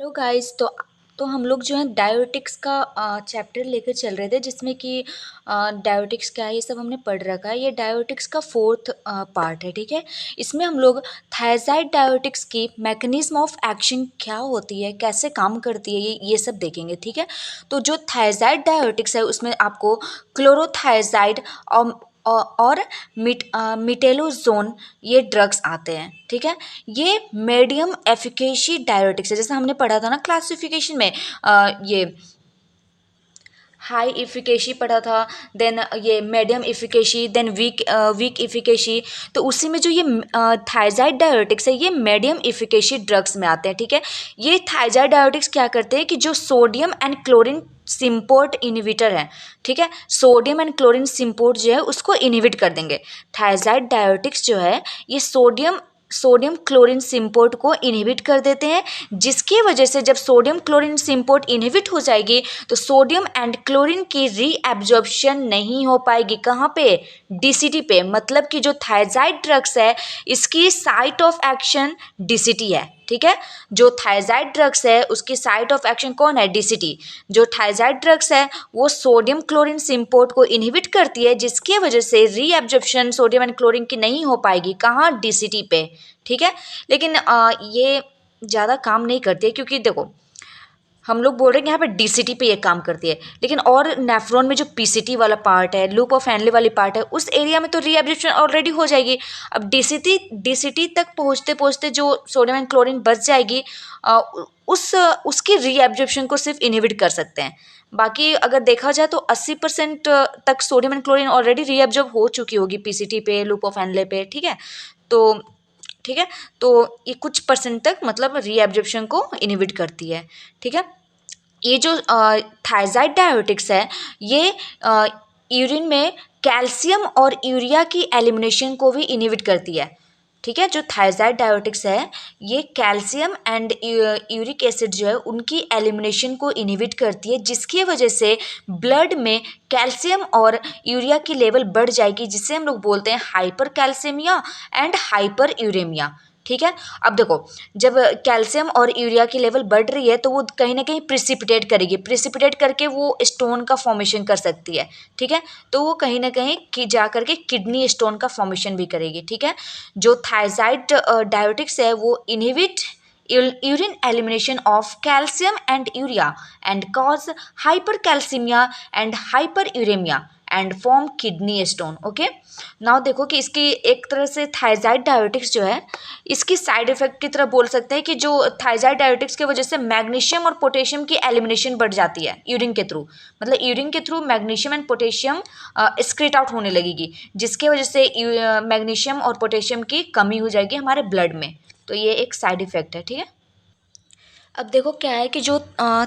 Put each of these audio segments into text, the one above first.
Hello guys. तो हम लोग जो है डायोटिक्स का चैप्टर लेकर चल रहे थे, जिसमें कि डायोटिक्स क्या है ये सब हमने पढ़ रखा है। ये डायोटिक्स का फोर्थ पार्ट है, ठीक है। इसमें हम लोग थायजाइड डायोटिक्स की मैकेनिज्म ऑफ एक्शन क्या होती है, कैसे काम करती है, ये सब देखेंगे, ठीक है। तो जो थायजाइड डायोटिक्स है उसमें आपको क्लोरोथायजाइड और मिटेलोजोन ये ड्रग्स आते हैं, ठीक है। ये मीडियम एफिकेसी डायोटिक्स है, जैसे हमने पढ़ा था ना क्लासिफिकेशन में। ये हाई इफिकेसी पढ़ा था, देन ये medium efficacy, then weak efficacy. तो उसी में जो ये थायजाइड डायोटिक्स है ये मीडियम इफिकेसी ड्रग्स में आते हैं, ठीक है। ये थायजाइड डायोटिक्स क्या करते हैं कि जो sodium and chlorine symport inhibitor है, ठीक है। सोडियम एंड क्लोरीन सिम्पोर्ट जो है उसको इनहिबिट कर देंगे। थायजाइड डायोटिक्स जो है ये सोडियम क्लोरीन सिम्पोर्ट को इनहिबिट कर देते हैं, जिसकी वजह से जब सोडियम क्लोरीन सिम्पोर्ट इनहिबिट हो जाएगी तो सोडियम एंड क्लोरीन की रीएब्जॉर्प्शन नहीं हो पाएगी। कहाँ पे? डीसीटी पे। मतलब कि जो थायजाइड ड्रग्स है इसकी साइट ऑफ एक्शन डीसीटी है, ठीक है। जो थायजाइड ड्रग्स है उसकी साइट ऑफ एक्शन कौन है? डीसीटी। जो थायजाइड ड्रग्स है वो सोडियम क्लोरीन सिम्पोर्ट को इनहिबिट करती है, जिसकी वजह से रीएब्जॉर्प्शन सोडियम एंड क्लोरीन की नहीं हो पाएगी। कहाँ? डीसीटी पे, ठीक है। लेकिन ये ज़्यादा काम नहीं करती है, क्योंकि देखो हम लोग बोल रहे हैं कि यहाँ पे डीसीटी पे ये काम करती है, लेकिन और नेफ्रॉन में जो पीसीटी वाला पार्ट है, लूप ऑफ हैनले वाली पार्ट है, उस एरिया में तो रीएब्जॉर्प्शन ऑलरेडी हो जाएगी। अब डीसीटी तक पहुँचते पहुँचते जो सोडियम एंड क्लोरीन बच जाएगी, उसकी रीएब्जॉर्प्शन को सिर्फ इनहिबिट कर सकते हैं। बाकी अगर देखा जाए तो 80% तक sodium and chlorine already reabsorb हो चुकी होगी पीसीटी पे, लूप ऑफ हैनले पे, ठीक है। तो ठीक है, तो ये कुछ परसेंट तक मतलब रीएब्जॉर्प्शन को इनहिबिट करती है, ठीक है। ये जो थायजाइड डायोटिक्स है ये यूरिन में कैल्शियम और यूरिया की एलिमिनेशन को भी इनहिबिट करती है, ठीक है। जो थायजाइड डायोटिक्स है ये कैल्शियम एंड यूरिक एसिड जो है उनकी एलिमिनेशन को इनहिबिट करती है, जिसकी वजह से ब्लड में कैल्शियम और यूरिया की लेवल बढ़ जाएगी, जिसे हम लोग बोलते हैं hypercalcaemia and hyperuricaemia, ठीक है। अब देखो जब कैल्शियम और यूरिया की लेवल बढ़ रही है तो वो कहीं ना कहीं प्रिसिपिटेट करेगी, प्रिसिपिटेट करके वो स्टोन का फॉर्मेशन कर सकती है, ठीक है। तो वो कहीं ना कहीं जा करके किडनी स्टोन का फॉर्मेशन भी करेगी, ठीक है। जो थायजाइड डायोटिक्स है वो inhibit urine elimination of calcium and urea and cause hypercalcemia and hyperuremia and form kidney stone. Okay, now देखो कि इसकी एक तरह से थायजाइड डायोटिक्स जो है इसकी साइड इफेक्ट की तरह बोल सकते हैं कि जो थायजाइड डायोटिक्स की वजह से मैग्नीशियम और पोटेशियम की एलिमिनेशन बढ़ जाती है यूरिन के थ्रू, मतलब यूरिन के through magnesium and potassium excrete out होने लगेगी, जिसकी वजह से मैग्नीशियम और पोटेशियम की कमी हो जाएगी हमारे ब्लड में। तो ये एक साइड इफेक्ट है, ठीक है। अब देखो क्या है कि जो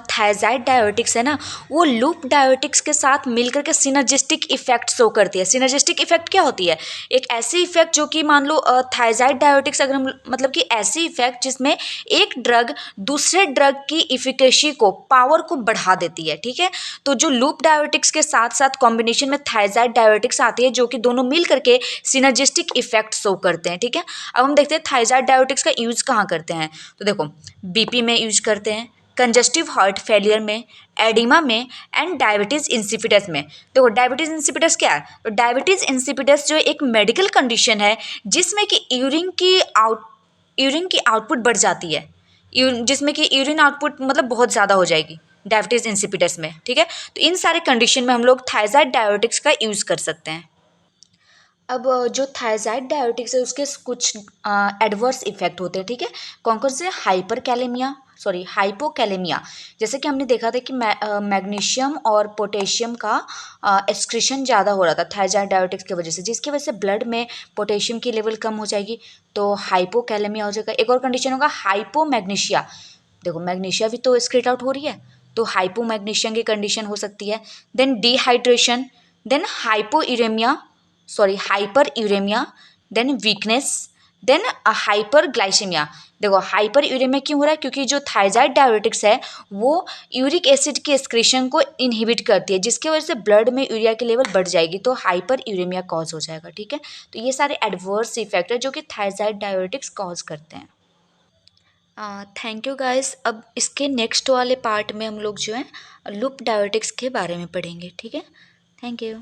थायजाइड डायोटिक्स है ना वो लूप डायोटिक्स के साथ मिलकर के सिनर्जिस्टिक इफेक्ट शो करती है। सिनर्जिस्टिक इफेक्ट क्या होती है? एक ऐसी इफेक्ट जो कि मान लो थायजाइड डायोटिक्स अगर हम मतलब कि ऐसी इफेक्ट जिसमें एक ड्रग दूसरे ड्रग की इफिकेसी को पावर को बढ़ा देती है, ठीक है। तो जो लूप डायोटिक्स के साथ साथ कॉम्बिनेशन में थायजाइड डायोटिक्स आती है जो कि दोनों मिल करके सिनर्जिस्टिक इफेक्ट शो करते हैं, ठीक है। अब हम देखते हैं थायजाइड डायोटिक्स का यूज कहाँ करते हैं। तो देखो बीपी में यूज करते हैं, कंजस्टिव हार्ट फेलियर में, एडिमा में एंड डायबिटीज़ इंसिपिडस में। देखो डायबिटीज़ इंसिपिडस क्या है? तो डायबिटीज़ इंसिपिडस जो एक मेडिकल कंडीशन है जिसमें कि यूरिन की आउटपुट बढ़ जाती है, जिसमें कि यूरिन आउटपुट मतलब बहुत ज़्यादा हो जाएगी डायबिटीज़ इंसिपिडस में, ठीक है। तो इन सारे कंडीशन में हम लोग थायजाइड डायोटिक्स का यूज़ कर सकते हैं। अब जो थायजाइड डायोटिक्स है उसके कुछ एडवर्स इफेक्ट होते हैं, ठीक है। कौन कौन से? हाइपोकैलेमिया। जैसे कि हमने देखा था कि मैग्नीशियम और पोटेशियम का एक्सक्रीशन ज़्यादा हो रहा था थायजाइड डायोटिक्स की वजह से, जिसकी वजह से ब्लड में पोटेशियम की लेवल कम हो जाएगी, तो हाइपोकैलेमिया हो जाएगा। एक और कंडीशन होगा हाइपोमैग्नीशिया। देखो मैग्नीशिया भी तो एक्सक्रीट आउट हो रही है, तो हाइपोमैग्नीशिया की कंडीशन हो सकती है। Then dehydration, then hyperuricaemia, then weakness, then hyperglycaemia. देखो हाइपर यूरेमिया क्यों हो रहा है? क्योंकि जो थायजाइड डायोटिक्स है वो यूरिक एसिड के एक्सक्रीशन को इनहिबिट करती है, जिसकी वजह से ब्लड में यूरिया की लेवल बढ़ जाएगी, तो हाइपर यूरेमिया कॉज हो जाएगा, ठीक है। तो ये सारे एडवर्स इफेक्ट है जो कि थायजाइड डायोटिक्स कॉज करते हैं। Thank you guys. अब इसके नेक्स्ट वाले पार्ट में हम लोग जो है लूप डायोटिक्स के बारे में पढ़ेंगे, ठीक है। Thank you.